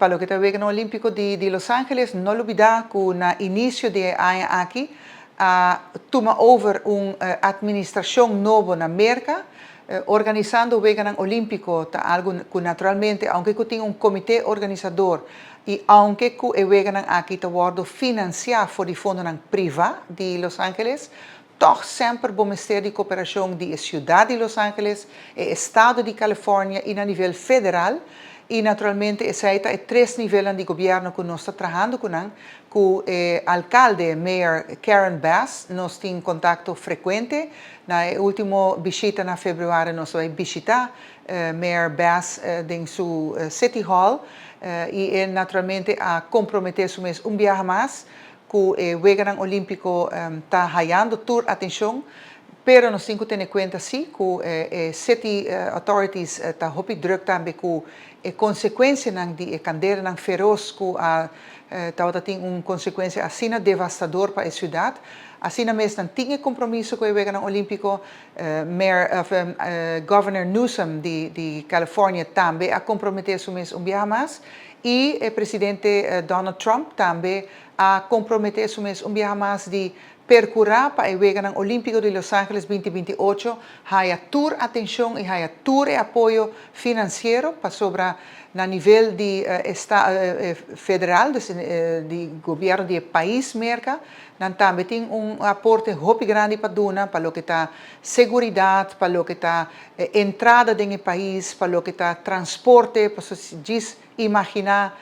para o que está no Olímpico de Los Angeles, não olvidar que no início de ano aqui, toma over administração nova na América, organizando o Vegan Olímpico, tá algo que naturalmente, aunque tenha comitê organizador, e aunque o Vegan aqui está sendo financiado por o fundo privado de Los Angeles, toch sempre o Ministério de Cooperação da Cidade de Los Angeles, o Estado de Califórnia e a nível federal, e naturalmente essa é três níveis de governo que nós estamos trabalhando com o alcalde, Mayor Karen Bass, nós temos contato frequente. Na última visita na fevereiro nós vamos visitar Mayor Bass em seu City Hall e naturalmente a comprometer-se viagem mais que o Vegan Olímpico está ganhando toda atenção. Pero nós temos que ter em conta sim que city authorities está muito druk também com a consequência de candeira feroz que tem uma consequência assim devastadora para a cidade. Assim mesmo tinha compromisso com o Vegan Olímpico, Governor Newsom de Califórnia também a comprometer-se viagem mais e o presidente Donald Trump também a comprometer-se viagem mais de percorrer para o Vegan Olímpico de Los Angeles 2028, há toda atenção e há todo apoio financeiro para sobre no nível de federal, de governo do país, América. Também tem aporte muito grande para donar, para o que está segurança, para o que está entrada no país, para o que está transporte, para se imaginar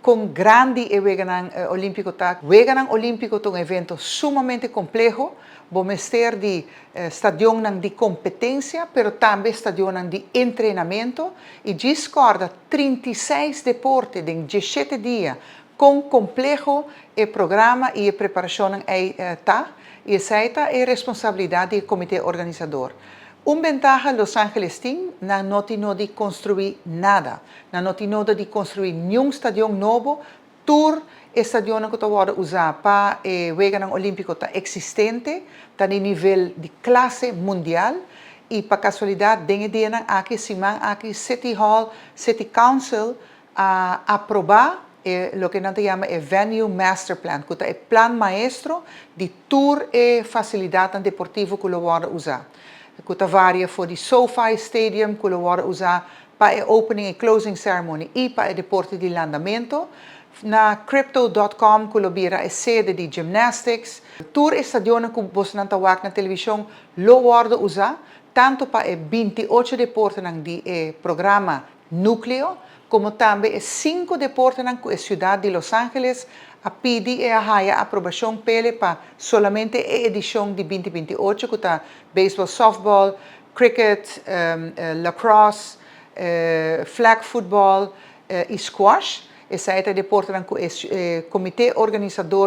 com grande o Vegan Olímpico tá. O Vegan Olímpico é um evento sumamente complexo, vamos ter de estadião de competência, mas também estadião de treinamento e discorda 36 deportes em 17 dias com complexo o programa e a preparação tá e essa é a responsabilidade do comitê organizador. Uma ventaja Los Angeles tem, não tem de construir nada, não tem de construir nenhum estádio novo, todo estádio que está usado para o Vegan Olímpico está existente, está em nível de classe mundial e para casualidade, dentro de aqui, aqui City Hall, City Council a aprovar o que nós chamamos o Venue Master Plan, que é o plano maestro de toda a facilidade deportiva que o vai usar. Que varia for o SoFi Stadium, que o vai usar para a opening e closing ceremony e para o deporte de landamento. Na Crypto.com, que vira a sede de gymnastics. Todo estadio que você não está vendo na televisão, lo vai usar tanto para o 28 deportes do programa núcleo, como também os 5 deportes que a cidade de Los Angeles a pedir e a aprovação para somente a edição de 2028, que está beisebol, softball, cricket, lacrosse, flag football e squash. Esse é o deporte que o comitê organizador